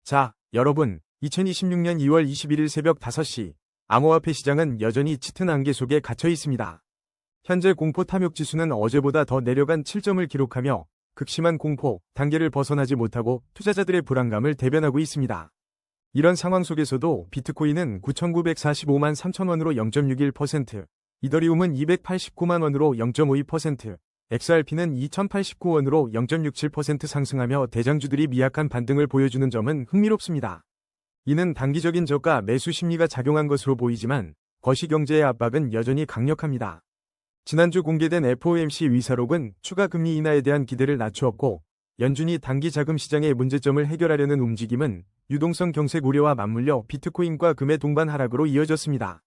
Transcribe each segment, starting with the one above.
자, 여러분, 2026년 2월 21일 새벽 5시, 암호화폐 시장은 여전히 짙은 안개 속에 갇혀 있습니다. 현재 공포 탐욕 지수는 어제보다 더 내려간 7점을 기록하며 극심한 공포 단계를 벗어나지 못하고 투자자들의 불안감을 대변하고 있습니다. 이런 상황 속에서도 비트코인은 9,945만 3천 원으로 0.61%, 이더리움은 289만 원으로 0.52%, XRP는 2,089원으로 0.67% 상승하며 대장주들이 미약한 반등을 보여주는 점은 흥미롭습니다. 이는 단기적인 저가 매수 심리가 작용한 것으로 보이지만 거시경제의 압박은 여전히 강력합니다. 지난주 공개된 FOMC 의사록은 추가 금리 인하에 대한 기대를 낮추었고 연준이 단기 자금 시장의 문제점을 해결하려는 움직임은 유동성 경색 우려와 맞물려 비트코인과 금의 동반 하락으로 이어졌습니다.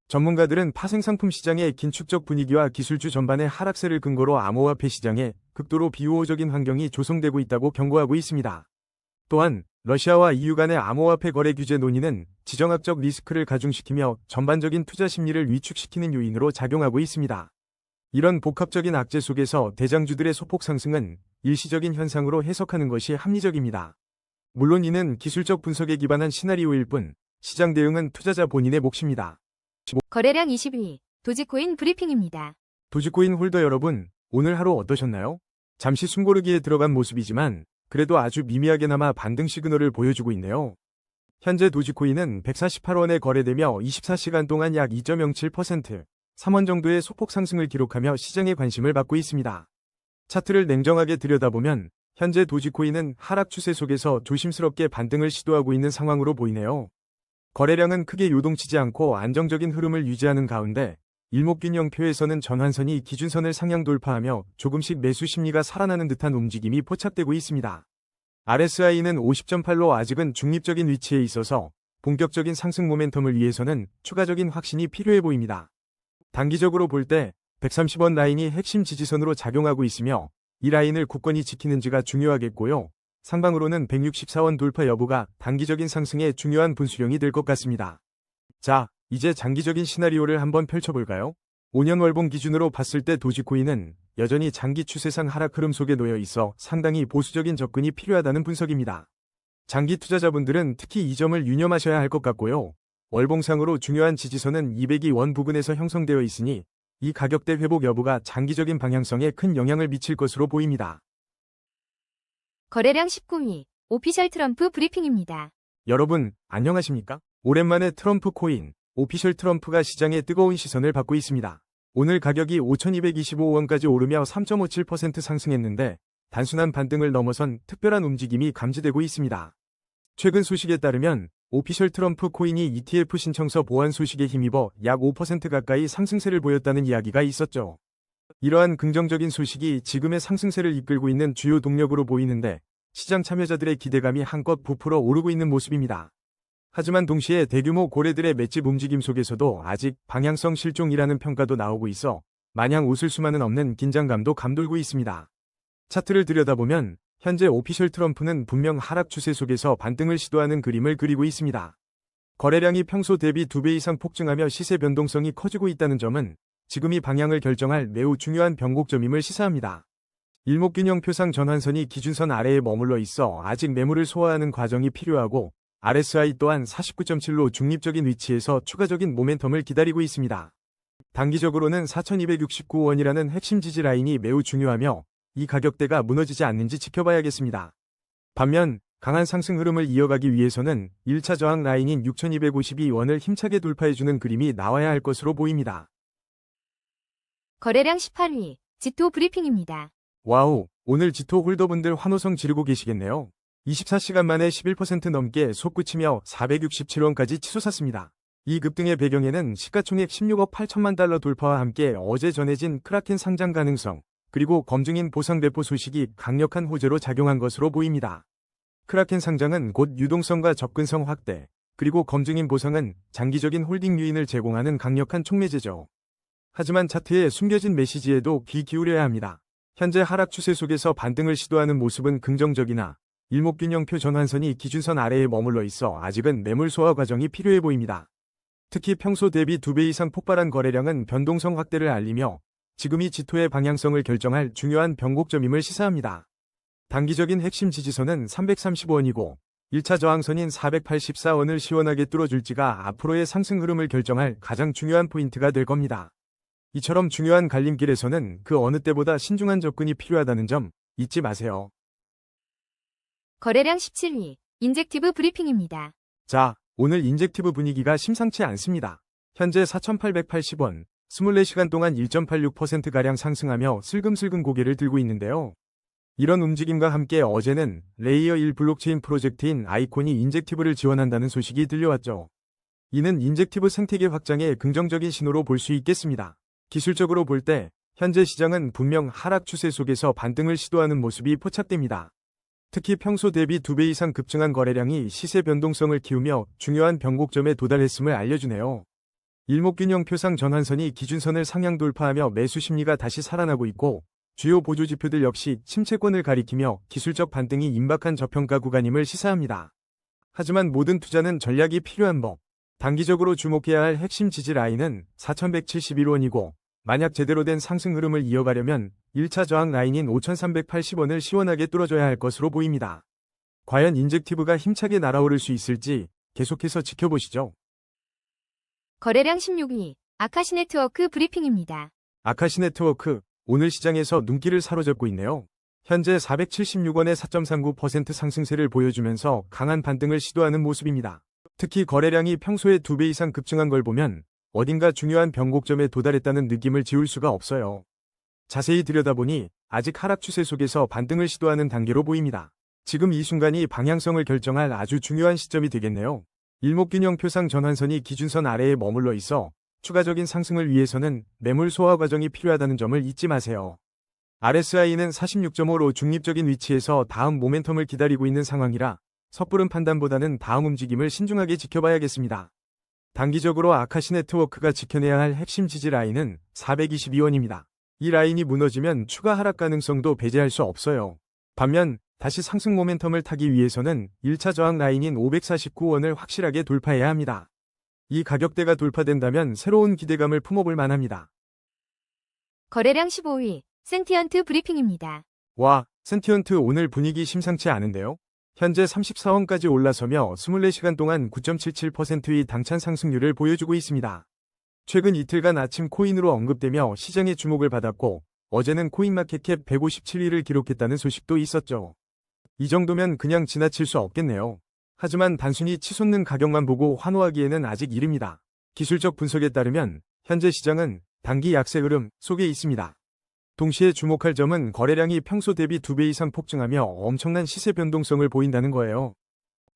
전문가들은 파생상품 시장의 긴축적 분위기와 기술주 전반의 하락세를 근거로 암호화폐 시장에 극도로 비우호적인 환경이 조성되고 있다고 경고하고 있습니다. 또한 러시아와 EU 간의 암호화폐 거래 규제 논의는 지정학적 리스크를 가중시키며 전반적인 투자 심리를 위축시키는 요인으로 작용하고 있습니다. 이런 복합적인 악재 속에서 대장주들의 소폭 상승은 일시적인 현상으로 해석하는 것이 합리적입니다. 물론 이는 기술적 분석에 기반한 시나리오일 뿐 시장 대응은 투자자 본인의 몫입니다. 거래량 22. 도지코인 브리핑입니다. 도지코인 홀더 여러분, 오늘 하루 어떠셨나요? 잠시 숨고르기에 들어간 모습이지만 그래도 아주 미미하게나마 반등 시그널을 보여주고 있네요. 현재 도지코인은 148원에 거래되며 24시간 동안 약 2.07%, 3원 정도의 소폭 상승을 기록하며 시장의 관심을 받고 있습니다. 차트를 냉정하게 들여다보면 현재 도지코인은 하락 추세 속에서 조심스럽게 반등을 시도하고 있는 상황으로 보이네요. 거래량은 크게 요동치지 않고 안정적인 흐름을 유지하는 가운데 일목균형표에서는 전환선이 기준선을 상향 돌파하며 조금씩 매수 심리가 살아나는 듯한 움직임이 포착되고 있습니다. RSI는 50.8로 아직은 중립적인 위치에 있어서 본격적인 상승 모멘텀을 위해서는 추가적인 확신이 필요해 보입니다. 단기적으로 볼 때 130원 라인이 핵심 지지선으로 작용하고 있으며 이 라인을 굳건히 지키는지가 중요하겠고요. 상방으로는 164원 돌파 여부가 단기적인 상승의 중요한 분수령이 될 것 같습니다. 자, 이제 장기적인 시나리오를 한번 펼쳐볼까요? 5년 월봉 기준으로 봤을 때 도지코인은 여전히 장기 추세상 하락 흐름 속에 놓여 있어 상당히 보수적인 접근이 필요하다는 분석입니다. 장기 투자자분들은 특히 이 점을 유념하셔야 할 것 같고요. 월봉상으로 중요한 지지선은 202원 부근에서 형성되어 있으니 이 가격대 회복 여부가 장기적인 방향성에 큰 영향을 미칠 것으로 보입니다. 거래량 19위. 오피셜 트럼프 브리핑입니다. 여러분, 안녕하십니까? 오랜만에 트럼프 코인, 오피셜 트럼프가 시장의 뜨거운 시선을 받고 있습니다. 오늘 가격이 5,225원까지 오르며 3.57% 상승했는데 단순한 반등을 넘어선 특별한 움직임이 감지되고 있습니다. 최근 소식에 따르면 오피셜 트럼프 코인이 ETF 신청서 보완 소식에 힘입어 약 5% 가까이 상승세를 보였다는 이야기가 있었죠. 이러한 긍정적인 소식이 지금의 상승세를 이끌고 있는 주요 동력으로 보이는데 시장 참여자들의 기대감이 한껏 부풀어 오르고 있는 모습입니다. 하지만 동시에 대규모 고래들의 맷집 움직임 속에서도 아직 방향성 실종이라는 평가도 나오고 있어 마냥 웃을 수만은 없는 긴장감도 감돌고 있습니다. 차트를 들여다보면 현재 오피셜 트럼프는 분명 하락 추세 속에서 반등을 시도하는 그림을 그리고 있습니다. 거래량이 평소 대비 2배 이상 폭증하며 시세 변동성이 커지고 있다는 점은 지금 이 방향을 결정할 매우 중요한 변곡점임을 시사합니다. 일목균형표상 전환선이 기준선 아래에 머물러 있어 아직 매물을 소화하는 과정이 필요하고 RSI 또한 49.7로 중립적인 위치에서 추가적인 모멘텀을 기다리고 있습니다. 단기적으로는 4,269원이라는 핵심 지지 라인이 매우 중요하며 이 가격대가 무너지지 않는지 지켜봐야겠습니다. 반면 강한 상승 흐름을 이어가기 위해서는 1차 저항 라인인 6,252원을 힘차게 돌파해주는 그림이 나와야 할 것으로 보입니다. 거래량 18위. 지토 브리핑입니다. 와우, 오늘 지토 홀더분들 환호성 지르고 계시겠네요. 24시간 만에 11% 넘게 솟구치며 467원까지 치솟았습니다. 이 급등의 배경에는 시가총액 16억 8천만 달러 돌파와 함께 어제 전해진 크라켄 상장 가능성, 그리고 검증인 보상 배포 소식이 강력한 호재로 작용한 것으로 보입니다. 크라켄 상장은 곧 유동성과 접근성 확대, 그리고 검증인 보상은 장기적인 홀딩 요인을 제공하는 강력한 촉매제죠. 하지만 차트에 숨겨진 메시지에도 귀 기울여야 합니다. 현재 하락 추세 속에서 반등을 시도하는 모습은 긍정적이나 일목균형표 전환선이 기준선 아래에 머물러 있어 아직은 매물 소화 과정이 필요해 보입니다. 특히 평소 대비 2배 이상 폭발한 거래량은 변동성 확대를 알리며 지금이 지토의 방향성을 결정할 중요한 변곡점임을 시사합니다. 단기적인 핵심 지지선은 330원이고 1차 저항선인 484원을 시원하게 뚫어줄지가 앞으로의 상승 흐름을 결정할 가장 중요한 포인트가 될 겁니다. 이처럼 중요한 갈림길에서는 그 어느 때보다 신중한 접근이 필요하다는 점 잊지 마세요. 거래량 17위, 인젝티브 브리핑입니다. 자, 오늘 인젝티브 분위기가 심상치 않습니다. 현재 4,880원, 24시간 동안 1.86%가량 상승하며 슬금슬금 고개를 들고 있는데요. 이런 움직임과 함께 어제는 레이어 1 블록체인 프로젝트인 아이콘이 인젝티브를 지원한다는 소식이 들려왔죠. 이는 인젝티브 생태계 확장의 긍정적인 신호로 볼 수 있겠습니다. 기술적으로 볼 때 현재 시장은 분명 하락 추세 속에서 반등을 시도하는 모습이 포착됩니다. 특히 평소 대비 2배 이상 급증한 거래량이 시세 변동성을 키우며 중요한 변곡점에 도달했음을 알려주네요. 일목균형 표상 전환선이 기준선을 상향 돌파하며 매수 심리가 다시 살아나고 있고 주요 보조 지표들 역시 침체권을 가리키며 기술적 반등이 임박한 저평가 구간임을 시사합니다. 하지만 모든 투자는 전략이 필요한 법. 단기적으로 주목해야 할 핵심 지지 라인은 4,171원이고 만약 제대로 된 상승 흐름을 이어가려면 1차 저항 라인인 5,380원을 시원하게 뚫어줘야 할 것으로 보입니다. 과연 인젝티브가 힘차게 날아오를 수 있을지 계속해서 지켜보시죠. 거래량 16위, 아카시 네트워크 브리핑입니다. 아카시 네트워크, 오늘 시장에서 눈길을 사로잡고 있네요. 현재 476원의 4.39% 상승세를 보여주면서 강한 반등을 시도하는 모습입니다. 특히 거래량이 평소에 2배 이상 급증한 걸 보면 어딘가 중요한 변곡점에 도달했다는 느낌을 지울 수가 없어요. 자세히 들여다보니 아직 하락 추세 속에서 반등을 시도하는 단계로 보입니다. 지금 이 순간이 방향성을 결정할 아주 중요한 시점이 되겠네요. 일목균형 표상 전환선이 기준선 아래에 머물러 있어 추가적인 상승을 위해서는 매물 소화 과정이 필요하다는 점을 잊지 마세요. RSI는 46.5로 중립적인 위치에서 다음 모멘텀을 기다리고 있는 상황이라 섣부른 판단보다는 다음 움직임을 신중하게 지켜봐야겠습니다. 단기적으로 아카시 네트워크가 지켜내야 할 핵심 지지 라인은 422원입니다. 이 라인이 무너지면 추가 하락 가능성도 배제할 수 없어요. 반면 다시 상승 모멘텀을 타기 위해서는 1차 저항 라인인 549원을 확실하게 돌파해야 합니다. 이 가격대가 돌파된다면 새로운 기대감을 품어볼 만합니다. 거래량 15위, 센티언트 브리핑입니다. 와, 센티언트 오늘 분위기 심상치 않은데요? 현재 34원까지 올라서며 24시간 동안 9.77%의 당찬 상승률을 보여주고 있습니다. 최근 이틀간 아침 코인으로 언급되며 시장의 주목을 받았고 어제는 코인마켓캡 157위를 기록했다는 소식도 있었죠. 이 정도면 그냥 지나칠 수 없겠네요. 하지만 단순히 치솟는 가격만 보고 환호하기에는 아직 이릅니다. 기술적 분석에 따르면 현재 시장은 단기 약세 흐름 속에 있습니다. 동시에 주목할 점은 거래량이 평소 대비 2배 이상 폭증하며 엄청난 시세 변동성을 보인다는 거예요.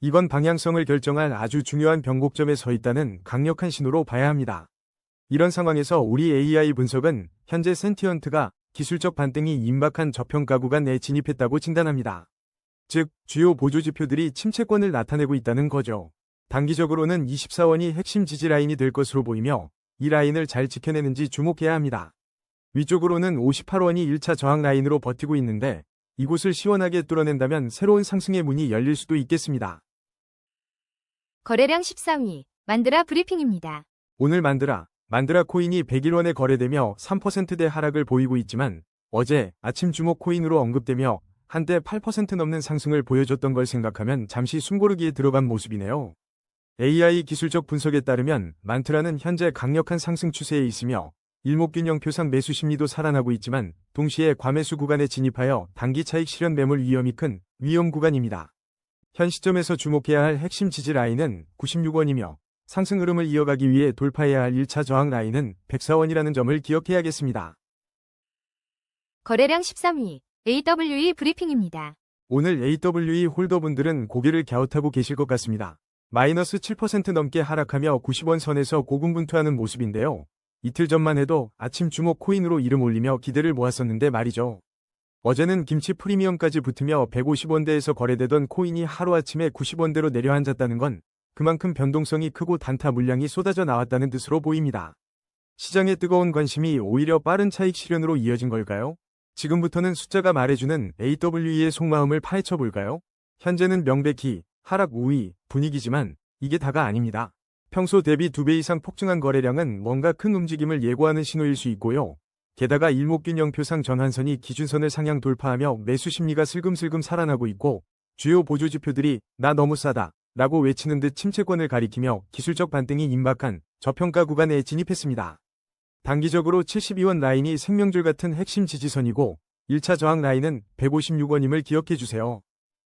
이건 방향성을 결정할 아주 중요한 변곡점에 서 있다는 강력한 신호로 봐야 합니다. 이런 상황에서 우리 AI 분석은 현재 센티언트가 기술적 반등이 임박한 저평가 구간 내에 진입했다고 진단합니다. 즉, 주요 보조 지표들이 침체권을 나타내고 있다는 거죠. 단기적으로는 24원이 핵심 지지 라인이 될 것으로 보이며 이 라인을 잘 지켜내는지 주목해야 합니다. 위쪽으로는 58원이 1차 저항 라인으로 버티고 있는데 이곳을 시원하게 뚫어낸다면 새로운 상승의 문이 열릴 수도 있겠습니다. 거래량 14위, 만드라 브리핑입니다. 오늘 만드라 코인이 101원에 거래되며 3%대 하락을 보이고 있지만 어제 아침 주목 코인으로 언급되며 한때 8% 넘는 상승을 보여줬던 걸 생각하면 잠시 숨고르기에 들어간 모습이네요. AI 기술적 분석에 따르면 만트라는 현재 강력한 상승 추세에 있으며 일목균형 표상 매수 심리도 살아나고 있지만 동시에 과매수 구간에 진입하여 단기 차익 실현 매물 위험이 큰 위험 구간입니다. 현 시점에서 주목해야 할 핵심 지지 라인은 96원이며 상승 흐름을 이어가기 위해 돌파해야 할 1차 저항 라인은 104원이라는 점을 기억해야겠습니다. 거래량 13위, AWE 브리핑입니다. 오늘 AWE 홀더분들은 고개를 갸웃하고 계실 것 같습니다. 마이너스 7% 넘게 하락하며 90원 선에서 고군분투하는 모습인데요. 이틀 전만 해도 아침 주목 코인으로 이름 올리며 기대를 모았었는데 말이죠. 어제는 김치 프리미엄까지 붙으며 150원대에서 거래되던 코인이 하루아침에 90원대로 내려앉았다는 건 그만큼 변동성이 크고 단타 물량이 쏟아져 나왔다는 뜻으로 보입니다. 시장의 뜨거운 관심이 오히려 빠른 차익 실현으로 이어진 걸까요? 지금부터는 숫자가 말해주는 AWE의 속마음을 파헤쳐 볼까요? 현재는 명백히 하락 우위 분위기지만 이게 다가 아닙니다. 평소 대비 2배 이상 폭증한 거래량은 뭔가 큰 움직임을 예고하는 신호일 수 있고요. 게다가 일목균형 표상 전환선이 기준선을 상향 돌파하며 매수 심리가 슬금슬금 살아나고 있고 주요 보조지표들이 나 너무 싸다 라고 외치는 듯 침체권을 가리키며 기술적 반등이 임박한 저평가 구간에 진입했습니다. 단기적으로 72원 라인이 생명줄 같은 핵심 지지선이고 1차 저항 라인은 156원임을 기억해주세요.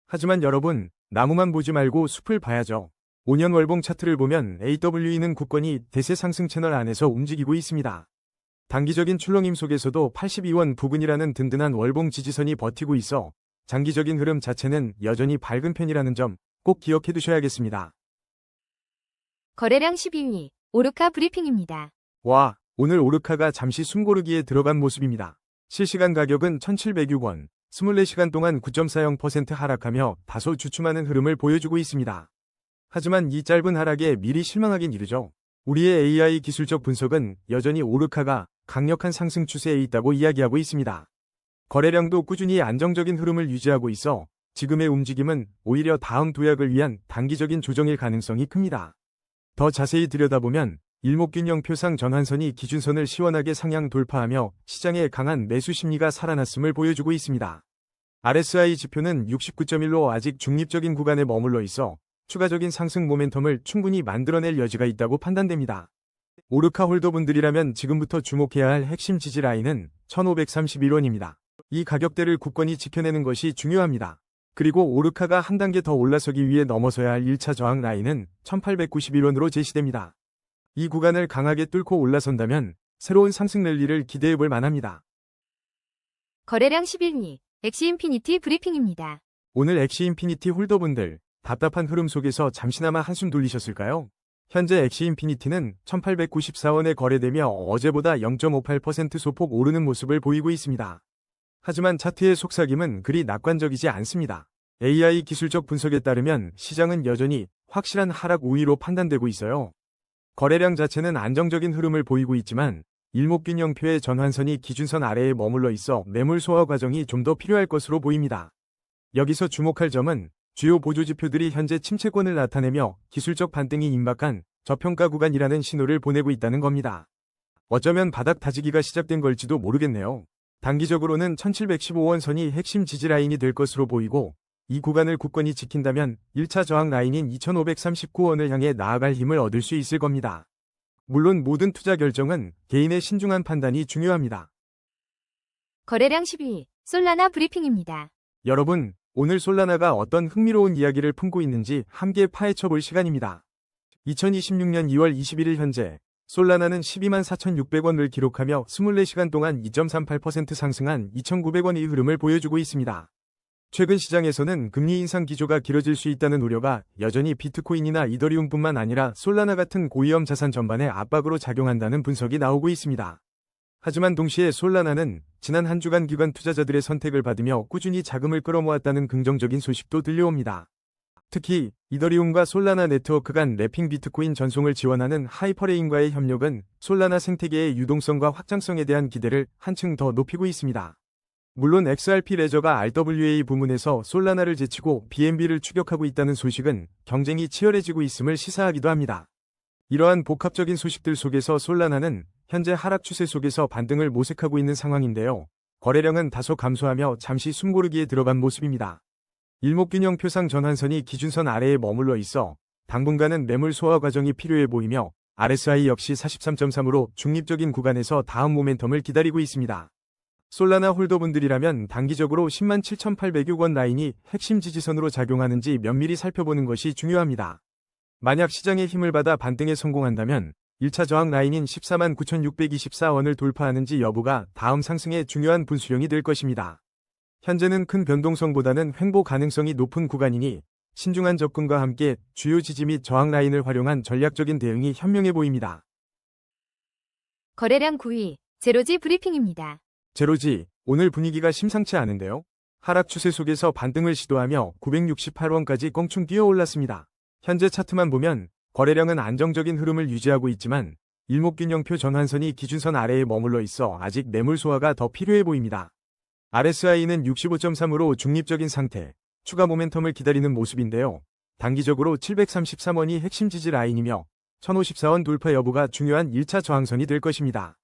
하지만 여러분, 나무만 보지 말고 숲을 봐야죠. 5년 월봉 차트를 보면 AWE는 굳건히 대세 상승 채널 안에서 움직이고 있습니다. 단기적인 출렁임 속에서도 82원 부근이라는 든든한 월봉 지지선이 버티고 있어 장기적인 흐름 자체는 여전히 밝은 편이라는 점 꼭 기억해 두셔야겠습니다. 거래량 12위, 오르카 브리핑입니다. 와, 오늘 오르카가 잠시 숨고르기에 들어간 모습입니다. 실시간 가격은 1706원, 24시간 동안 9.40% 하락하며 다소 주춤하는 흐름을 보여주고 있습니다. 하지만 이 짧은 하락에 미리 실망하긴 이르죠. 우리의 AI 기술적 분석은 여전히 오르카가 강력한 상승 추세에 있다고 이야기하고 있습니다. 거래량도 꾸준히 안정적인 흐름을 유지하고 있어 지금의 움직임은 오히려 다음 도약을 위한 단기적인 조정일 가능성이 큽니다. 더 자세히 들여다보면 일목균형 표상 전환선이 기준선을 시원하게 상향 돌파하며 시장의 강한 매수 심리가 살아났음을 보여주고 있습니다. RSI 지표는 69.1로 아직 중립적인 구간에 머물러 있어 추가적인 상승 모멘텀을 충분히 만들어낼 여지가 있다고 판단됩니다. 오르카 홀더분들이라면 지금부터 주목해야 할 핵심 지지 라인은 1531원입니다. 이 가격대를 굳건히 지켜내는 것이 중요합니다. 그리고 오르카가 한 단계 더 올라서기 위해 넘어서야 할 1차 저항 라인은 1891원으로 제시됩니다. 이 구간을 강하게 뚫고 올라선다면 새로운 상승 랠리를 기대해 볼 만합니다. 거래량 11위, 엑시인피니티 브리핑입니다. 오늘 엑시인피니티 홀더분들, 답답한 흐름 속에서 잠시나마 한숨 돌리셨을까요? 현재 엑시인피니티는 1894원에 거래되며 어제보다 0.58% 소폭 오르는 모습을 보이고 있습니다. 하지만 차트의 속삭임은 그리 낙관적이지 않습니다. AI 기술적 분석에 따르면 시장은 여전히 확실한 하락 우위로 판단되고 있어요. 거래량 자체는 안정적인 흐름을 보이고 있지만 일목균형표의 전환선이 기준선 아래에 머물러 있어 매물 소화 과정이 좀 더 필요할 것으로 보입니다. 여기서 주목할 점은 주요 보조지표들이 현재 침체권을 나타내며 기술적 반등이 임박한 저평가 구간이라는 신호를 보내고 있다는 겁니다. 어쩌면 바닥 다지기가 시작된 걸지도 모르겠네요. 단기적으로는 1715원 선이 핵심 지지 라인이 될 것으로 보이고 이 구간을 굳건히 지킨다면 1차 저항 라인인 2539원을 향해 나아갈 힘을 얻을 수 있을 겁니다. 물론 모든 투자 결정은 개인의 신중한 판단이 중요합니다. 거래량 12위, 솔라나 브리핑입니다. 여러분, 오늘 솔라나가 어떤 흥미로운 이야기를 품고 있는지 함께 파헤쳐 볼 시간입니다. 2026년 2월 21일 현재 솔라나는 124,600원을 기록하며 24시간 동안 2.38% 상승한 2,900원의 흐름을 보여주고 있습니다. 최근 시장에서는 금리 인상 기조가 길어질 수 있다는 우려가 여전히 비트코인이나 이더리움뿐만 아니라 솔라나 같은 고위험 자산 전반에 압박으로 작용한다는 분석이 나오고 있습니다. 하지만 동시에 솔라나는 지난 한 주간 기관 투자자들의 선택을 받으며 꾸준히 자금을 끌어모았다는 긍정적인 소식도 들려옵니다. 특히 이더리움과 솔라나 네트워크 간 랩핑 비트코인 전송을 지원하는 하이퍼레인과의 협력은 솔라나 생태계의 유동성과 확장성에 대한 기대를 한층 더 높이고 있습니다. 물론 XRP 레저가 RWA 부문에서 솔라나를 제치고 BNB를 추격하고 있다는 소식은 경쟁이 치열해지고 있음을 시사하기도 합니다. 이러한 복합적인 소식들 속에서 솔라나는 현재 하락 추세 속에서 반등을 모색하고 있는 상황인데요. 거래량은 다소 감소하며 잠시 숨고르기에 들어간 모습입니다. 일목균형 표상 전환선이 기준선 아래에 머물러 있어 당분간은 매물 소화 과정이 필요해 보이며 RSI 역시 43.3으로 중립적인 구간에서 다음 모멘텀을 기다리고 있습니다. 솔라나 홀더분들이라면 단기적으로 107,806원 라인이 핵심 지지선으로 작용하는지 면밀히 살펴보는 것이 중요합니다. 만약 시장의 힘을 받아 반등에 성공한다면 1차 저항 라인인 149,624원을 돌파하는지 여부가 다음 상승의 중요한 분수령이 될 것입니다. 현재는 큰 변동성보다는 횡보 가능성이 높은 구간이니 신중한 접근과 함께 주요 지지 및 저항 라인을 활용한 전략적인 대응이 현명해 보입니다. 거래량 9위, 제로지 브리핑입니다. 제로지, 오늘 분위기가 심상치 않은데요. 하락 추세 속에서 반등을 시도하며 968원까지 껑충 뛰어올랐습니다. 현재 차트만 보면 거래량은 안정적인 흐름을 유지하고 있지만 일목균형표 전환선이 기준선 아래에 머물러 있어 아직 매물 소화가 더 필요해 보입니다. RSI는 65.3으로 중립적인 상태, 추가 모멘텀을 기다리는 모습인데요. 단기적으로 733원이 핵심 지지 라인이며 1054원 돌파 여부가 중요한 1차 저항선이 될 것입니다.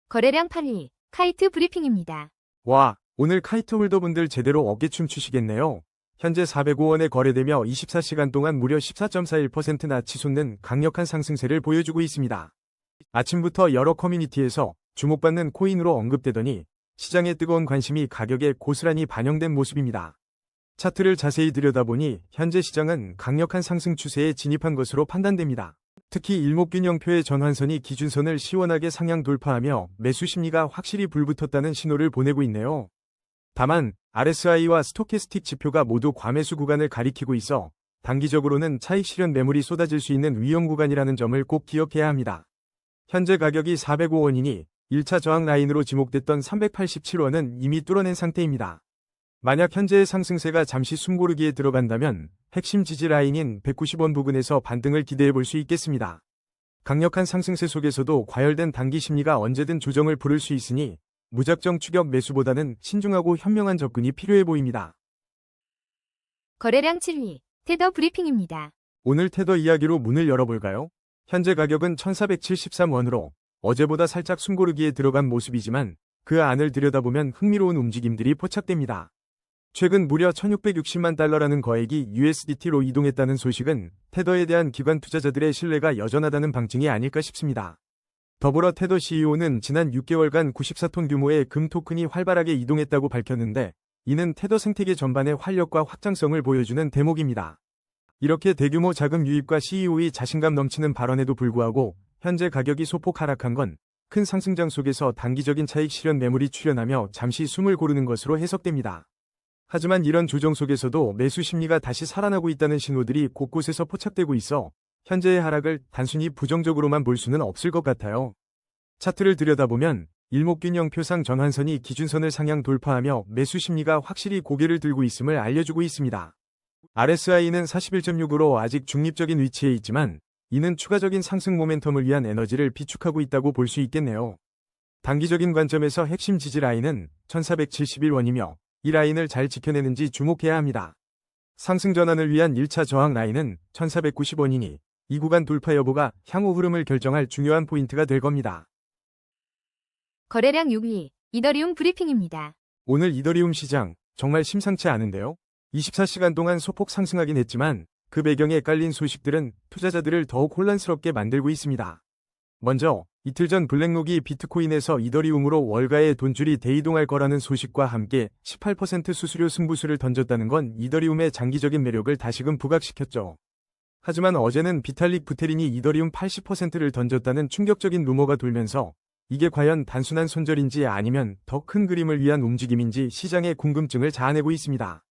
거래량 8위, 카이트 브리핑입니다. 와, 오늘 카이트 홀더분들 제대로 어깨춤 추시겠네요. 현재 405원에 거래되며 24시간 동안 무려 14.41%나 치솟는 강력한 상승세를 보여주고 있습니다. 아침부터 여러 커뮤니티에서 주목받는 코인으로 언급되더니 시장의 뜨거운 관심이 가격에 고스란히 반영된 모습입니다. 차트를 자세히 들여다보니 현재 시장은 강력한 상승 추세에 진입한 것으로 판단됩니다. 특히 일목균형표의 전환선이 기준선을 시원하게 상향 돌파하며 매수 심리가 확실히 불붙었다는 신호를 보내고 있네요. 다만 RSI와 스토캐스틱 지표가 모두 과매수 구간을 가리키고 있어 단기적으로는 차익 실현 매물이 쏟아질 수 있는 위험 구간이라는 점을 꼭 기억해야 합니다. 현재 가격이 405원이니 1차 저항 라인으로 지목됐던 387원은 이미 뚫어낸 상태입니다. 만약 현재의 상승세가 잠시 숨고르기에 들어간다면 핵심 지지 라인인 190원 부근에서 반등을 기대해 볼 수 있겠습니다. 강력한 상승세 속에서도 과열된 단기 심리가 언제든 조정을 부를 수 있으니 무작정 추격 매수보다는 신중하고 현명한 접근이 필요해 보입니다. 거래량 7위, 테더 브리핑입니다. 오늘 테더 이야기로 문을 열어볼까요? 현재 가격은 1473원으로 어제보다 살짝 숨고르기에 들어간 모습이지만 그 안을 들여다보면 흥미로운 움직임들이 포착됩니다. 최근 무려 1660만 달러라는 거액이 USDT로 이동했다는 소식은 테더에 대한 기관 투자자들의 신뢰가 여전하다는 방증이 아닐까 싶습니다. 더불어 테더 CEO는 지난 6개월간 94톤 규모의 금 토큰이 활발하게 이동했다고 밝혔는데 이는 테더 생태계 전반의 활력과 확장성을 보여주는 대목입니다. 이렇게 대규모 자금 유입과 CEO의 자신감 넘치는 발언에도 불구하고 현재 가격이 소폭 하락한 건 큰 상승장 속에서 단기적인 차익 실현 매물이 출현하며 잠시 숨을 고르는 것으로 해석됩니다. 하지만 이런 조정 속에서도 매수 심리가 다시 살아나고 있다는 신호들이 곳곳에서 포착되고 있어 현재의 하락을 단순히 부정적으로만 볼 수는 없을 것 같아요. 차트를 들여다보면 일목균형표상 전환선이 기준선을 상향 돌파하며 매수 심리가 확실히 고개를 들고 있음을 알려주고 있습니다. RSI는 41.6으로 아직 중립적인 위치에 있지만 이는 추가적인 상승 모멘텀을 위한 에너지를 비축하고 있다고 볼 수 있겠네요. 단기적인 관점에서 핵심 지지 라인은 1471원이며 이 라인을 잘 지켜내는지 주목해야 합니다. 상승 전환을 위한 1차 저항 라인은 1490원이니 이 구간 돌파 여부가 향후 흐름을 결정할 중요한 포인트가 될 겁니다. 거래량 6위, 이더리움 브리핑입니다. 오늘 이더리움 시장 정말 심상치 않은데요. 24시간 동안 소폭 상승하긴 했지만 그 배경에 깔린 소식들은 투자자들을 더욱 혼란스럽게 만들고 있습니다. 먼저 이틀 전 블랙록이 비트코인에서 이더리움으로 월가의 돈줄이 대이동할 거라는 소식과 함께 18% 수수료 승부수를 던졌다는 건 이더리움의 장기적인 매력을 다시금 부각시켰죠. 하지만 어제는 비탈릭 부테린이 이더리움 80%를 던졌다는 충격적인 루머가 돌면서 이게 과연 단순한 손절인지 아니면 더 큰 그림을 위한 움직임인지 시장의 궁금증을 자아내고 있습니다.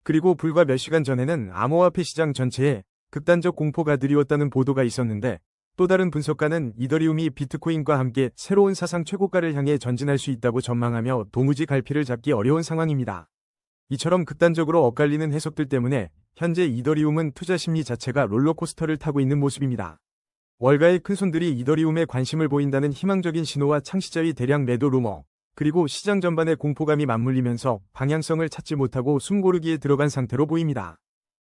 그리고 불과 몇 시간 전에는 암호화폐 시장 전체에 극단적 공포가 드리웠다는 보도가 있었는데 또 다른 분석가는 이더리움이 비트코인과 함께 새로운 사상 최고가를 향해 전진할 수 있다고 전망하며 도무지 갈피를 잡기 어려운 상황입니다. 이처럼 극단적으로 엇갈리는 해석들 때문에 현재 이더리움은 투자 심리 자체가 롤러코스터를 타고 있는 모습입니다. 월가의 큰손들이 이더리움에 관심을 보인다는 희망적인 신호와 창시자의 대량 매도 루머, 그리고 시장 전반의 공포감이 맞물리면서 방향성을 찾지 못하고 숨고르기에 들어간 상태로 보입니다.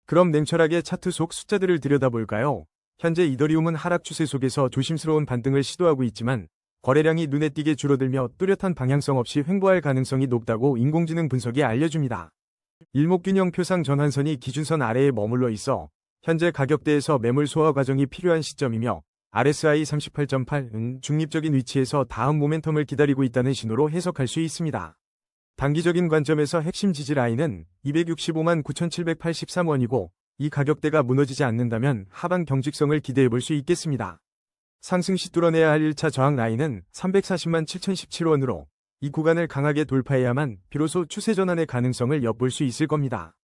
그럼 냉철하게 차트 속 숫자들을 들여다볼까요? 현재 이더리움은 하락 추세 속에서 조심스러운 반등을 시도하고 있지만 거래량이 눈에 띄게 줄어들며 뚜렷한 방향성 없이 횡보할 가능성이 높다고 인공지능 분석이 알려줍니다. 일목균형표상 전환선이 기준선 아래에 머물러 있어 현재 가격대에서 매물 소화 과정이 필요한 시점이며 RSI 38.8은 중립적인 위치에서 다음 모멘텀을 기다리고 있다는 신호로 해석할 수 있습니다. 단기적인 관점에서 핵심 지지 라인은 265만 9,783원이고 이 가격대가 무너지지 않는다면 하방 경직성을 기대해 볼 수 있겠습니다. 상승 시 뚫어내야 할 1차 저항 라인은 340만 7,017원으로 이 구간을 강하게 돌파해야만 비로소 추세 전환의 가능성을 엿볼 수 있을 겁니다.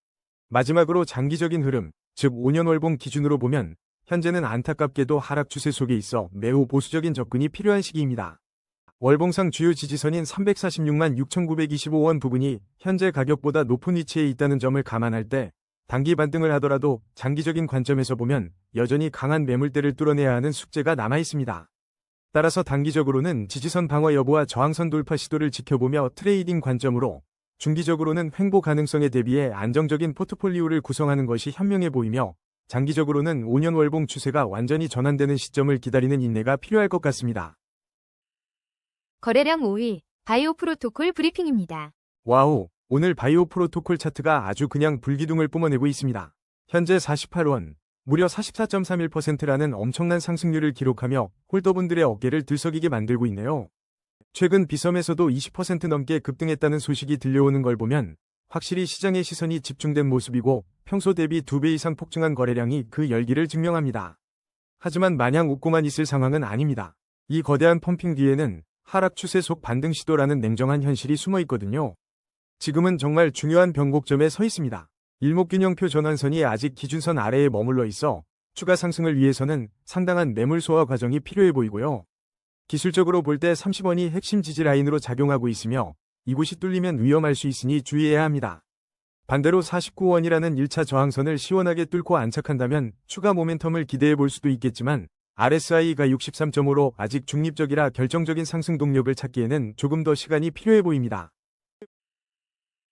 마지막으로 장기적인 흐름, 즉 5년 월봉 기준으로 보면 현재는 안타깝게도 하락 추세 속에 있어 매우 보수적인 접근이 필요한 시기입니다. 월봉상 주요 지지선인 346만 6,925원 부근이 현재 가격보다 높은 위치에 있다는 점을 감안할 때 단기 반등을 하더라도 장기적인 관점에서 보면 여전히 강한 매물대를 뚫어내야 하는 숙제가 남아 있습니다. 따라서 단기적으로는 지지선 방어 여부와 저항선 돌파 시도를 지켜보며 트레이딩 관점으로 중기적으로는 횡보 가능성에 대비해 안정적인 포트폴리오를 구성하는 것이 현명해 보이며 장기적으로는 5년 월봉 추세가 완전히 전환되는 시점을 기다리는 인내가 필요할 것 같습니다. 거래량 5위, 바이오 프로토콜 브리핑입니다. 와우, 오늘 바이오 프로토콜 차트가 아주 그냥 불기둥을 뿜어내고 있습니다. 현재 48원, 무려 44.31%라는 엄청난 상승률을 기록하며 홀더분들의 어깨를 들썩이게 만들고 있네요. 최근 비섬에서도 20% 넘게 급등했다는 소식이 들려오는 걸 보면 확실히 시장의 시선이 집중된 모습이고 평소 대비 2배 이상 폭증한 거래량이 그 열기를 증명합니다. 하지만 마냥 웃고만 있을 상황은 아닙니다. 이 거대한 펌핑 뒤에는 하락 추세 속 반등 시도라는 냉정한 현실이 숨어 있거든요. 지금은 정말 중요한 변곡점에 서 있습니다. 일목균형표 전환선이 아직 기준선 아래에 머물러 있어 추가 상승을 위해서는 상당한 매물 소화 과정이 필요해 보이고요. 기술적으로 볼 때 30원이 핵심 지지 라인으로 작용하고 있으며 이곳이 뚫리면 위험할 수 있으니 주의해야 합니다. 반대로 49원이라는 1차 저항선을 시원하게 뚫고 안착한다면 추가 모멘텀을 기대해 볼 수도 있겠지만 RSI가 63.5로 아직 중립적이라 결정적인 상승 동력을 찾기에는 조금 더 시간이 필요해 보입니다.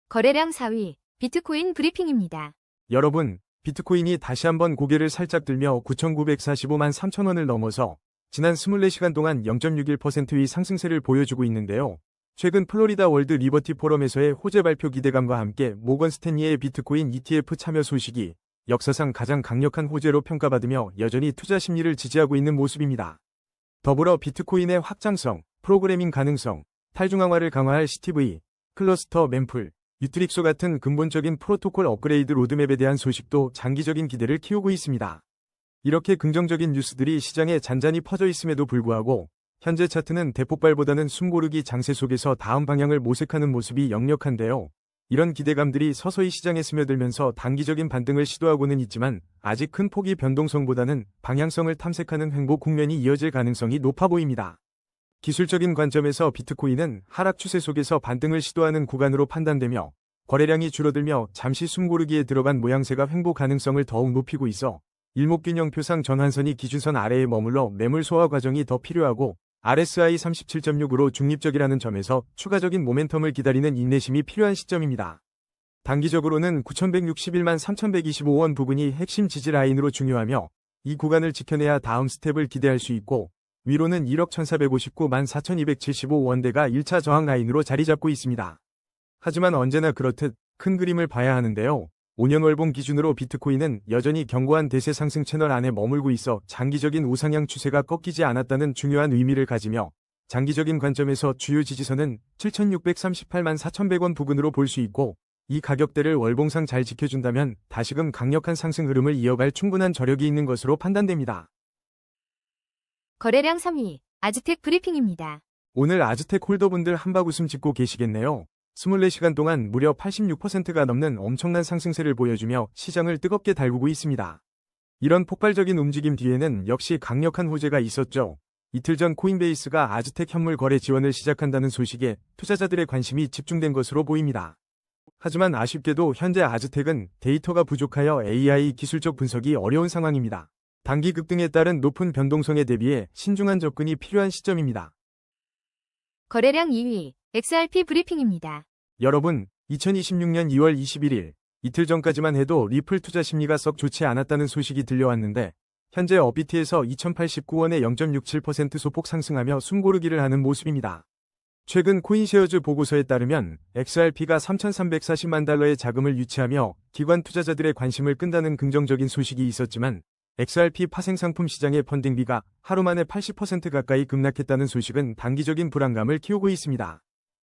거래량 4위, 비트코인 브리핑입니다. 여러분, 비트코인이 다시 한번 고개를 살짝 들며 9,945만 3천원을 넘어서 지난 24시간 동안 0.61%의 상승세를 보여주고 있는데요. 최근 플로리다 월드 리버티 포럼에서의 호재 발표 기대감과 함께 모건 스탠리의 비트코인 ETF 참여 소식이 역사상 가장 강력한 호재로 평가받으며 여전히 투자 심리를 지지하고 있는 모습입니다. 더불어 비트코인의 확장성, 프로그래밍 가능성, 탈중앙화를 강화할 CTV, 클러스터 mem풀, 유트릭소 같은 근본적인 프로토콜 업그레이드 로드맵에 대한 소식도 장기적인 기대를 키우고 있습니다. 이렇게 긍정적인 뉴스들이 시장에 잔잔히 퍼져 있음에도 불구하고 현재 차트는 대폭발보다는 숨고르기 장세 속에서 다음 방향을 모색하는 모습이 역력한데요. 이런 기대감들이 서서히 시장에 스며들면서 단기적인 반등을 시도하고는 있지만 아직 큰 폭의 변동성보다는 방향성을 탐색하는 횡보 국면이 이어질 가능성이 높아 보입니다. 기술적인 관점에서 비트코인은 하락 추세 속에서 반등을 시도하는 구간으로 판단되며 거래량이 줄어들며 잠시 숨고르기에 들어간 모양새가 횡보 가능성을 더욱 높이고 있어 일목균형표상 전환선이 기준선 아래에 머물러 매물 소화 과정이 더 필요하고 RSI 37.6으로 중립적이라는 점에서 추가적인 모멘텀을 기다리는 인내심이 필요한 시점입니다. 단기적으로는 9,161만 3,125원 부근이 핵심 지지 라인으로 중요하며 이 구간을 지켜내야 다음 스텝을 기대할 수 있고 위로는 1억 1,459만 4,275원대가 1차 저항 라인으로 자리 잡고 있습니다. 하지만 언제나 그렇듯 큰 그림을 봐야 하는데요. 5년 월봉 기준으로 비트코인은 여전히 견고한 대세 상승 채널 안에 머물고 있어 장기적인 우상향 추세가 꺾이지 않았다는 중요한 의미를 가지며 장기적인 관점에서 주요 지지선은 7,638만 4,100원 부근으로 볼 수 있고 이 가격대를 월봉상 잘 지켜준다면 다시금 강력한 상승 흐름을 이어갈 충분한 저력이 있는 것으로 판단됩니다. 거래량 3위, 아즈텍 브리핑입니다. 오늘 아즈텍 홀더분들 한바구음 짓고 계시겠네요. 24시간 동안 무려 86%가 넘는 엄청난 상승세를 보여주며 시장을 뜨겁게 달구고 있습니다. 이런 폭발적인 움직임 뒤에는 역시 강력한 호재가 있었죠. 이틀 전 코인베이스가 아즈텍 현물 거래 지원을 시작한다는 소식에 투자자들의 관심이 집중된 것으로 보입니다. 하지만 아쉽게도 현재 아즈텍은 데이터가 부족하여 AI 기술적 분석이 어려운 상황입니다. 단기 급등에 따른 높은 변동성에 대비해 신중한 접근이 필요한 시점입니다. 거래량 2위, XRP 브리핑입니다. 여러분, 2026년 2월 21일 이틀 전까지만 해도 리플 투자 심리가 썩 좋지 않았다는 소식이 들려왔는데 현재 업비트에서 2089원에 0.67% 소폭 상승하며 숨고르기를 하는 모습입니다. 최근 코인쉐어즈 보고서에 따르면 XRP가 3,340만 달러의 자금을 유치하며 기관 투자자들의 관심을 끈다는 긍정적인 소식이 있었지만 XRP 파생상품 시장의 펀딩비가 하루 만에 80% 가까이 급락했다는 소식은 단기적인 불안감을 키우고 있습니다.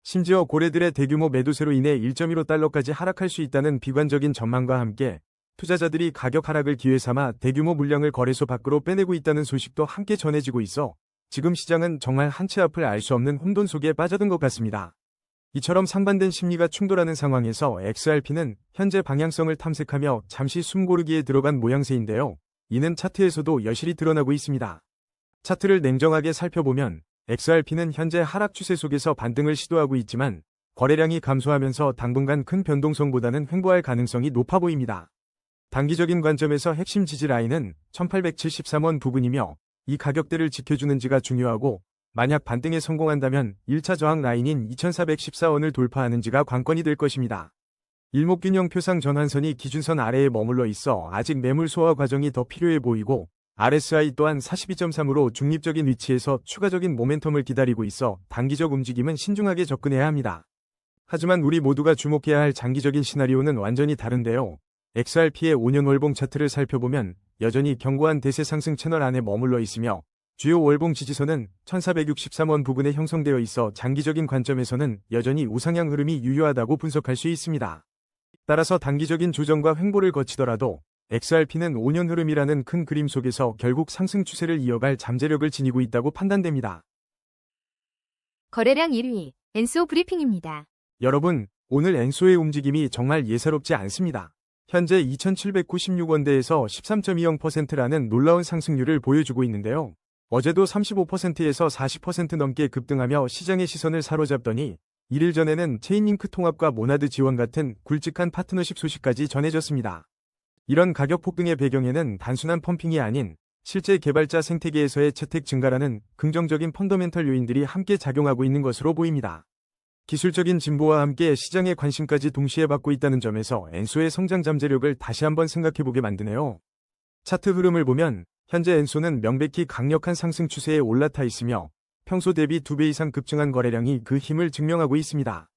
심지어 고래들의 대규모 매도세로 인해 1.15달러까지 하락할 수 있다는 비관적인 전망과 함께 투자자들이 가격 하락을 기회 삼아 대규모 물량을 거래소 밖으로 빼내고 있다는 소식도 함께 전해지고 있어 지금 시장은 정말 한치 앞을 알 수 없는 혼돈 속에 빠져든 것 같습니다. 이처럼 상반된 심리가 충돌하는 상황에서 XRP는 현재 방향성을 탐색하며 잠시 숨고르기에 들어간 모양새인데요. 이는 차트에서도 여실히 드러나고 있습니다. 차트를 냉정하게 살펴보면 XRP는 현재 하락 추세 속에서 반등을 시도하고 있지만 거래량이 감소하면서 당분간 큰 변동성보다는 횡보할 가능성이 높아 보입니다. 단기적인 관점에서 핵심 지지 라인은 1873원 부근이며 이 가격대를 지켜주는지가 중요하고 만약 반등에 성공한다면 1차 저항 라인인 2414원을 돌파하는지가 관건이 될 것입니다. 일목균형 표상 전환선이 기준선 아래에 머물러 있어 아직 매물 소화 과정이 더 필요해 보이고 RSI 또한 42.3으로 중립적인 위치에서 추가적인 모멘텀을 기다리고 있어 단기적 움직임은 신중하게 접근해야 합니다. 하지만 우리 모두가 주목해야 할 장기적인 시나리오는 완전히 다른데요. XRP의 5년 월봉 차트를 살펴보면 여전히 견고한 대세 상승 채널 안에 머물러 있으며 주요 월봉 지지선은 1463원 부근에 형성되어 있어 장기적인 관점에서는 여전히 우상향 흐름이 유효하다고 분석할 수 있습니다. 따라서 단기적인 조정과 횡보를 거치더라도 XRP는 5년 흐름이라는 큰 그림 속에서 결국 상승 추세를 이어갈 잠재력을 지니고 있다고 판단됩니다. 거래량 1위, 엔소 브리핑입니다. 여러분, 오늘 엔소의 움직임이 정말 예사롭지 않습니다. 현재 2,796원대에서 13.20%라는 놀라운 상승률을 보여주고 있는데요. 어제도 35%에서 40% 넘게 급등하며 시장의 시선을 사로잡더니 1일 전에는 체인링크 통합과 모나드 지원 같은 굵직한 파트너십 소식까지 전해졌습니다. 이런 가격 폭등의 배경에는 단순한 펌핑이 아닌 실제 개발자 생태계에서의 채택 증가라는 긍정적인 펀더멘털 요인들이 함께 작용하고 있는 것으로 보입니다. 기술적인 진보와 함께 시장의 관심까지 동시에 받고 있다는 점에서 엔소의 성장 잠재력을 다시 한번 생각해보게 만드네요. 차트 흐름을 보면 현재 엔소는 명백히 강력한 상승 추세에 올라타 있으며 평소 대비 2배 이상 급증한 거래량이 그 힘을 증명하고 있습니다.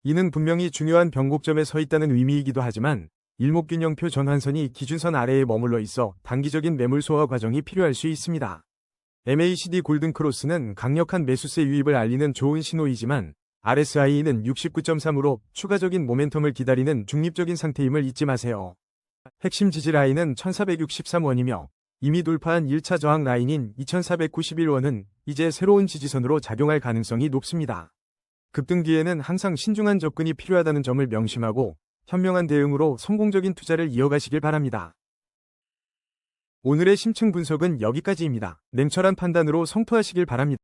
이는 분명히 중요한 변곡점에 서 있다는 의미이기도 하지만 일목균형표 전환선이 기준선 아래에 머물러 있어 단기적인 매물 소화 과정이 필요할 수 있습니다. MACD 골든크로스는 강력한 매수세 유입을 알리는 좋은 신호이지만 RSI는 69.3으로 추가적인 모멘텀을 기다리는 중립적인 상태임을 잊지 마세요. 핵심 지지 라인은 1463원이며 이미 돌파한 1차 저항 라인인 2491원은 이제 새로운 지지선으로 작용할 가능성이 높습니다. 급등 뒤에는 항상 신중한 접근이 필요하다는 점을 명심하고 현명한 대응으로 성공적인 투자를 이어가시길 바랍니다. 오늘의 심층 분석은 여기까지입니다. 냉철한 판단으로 성토하시길 바랍니다.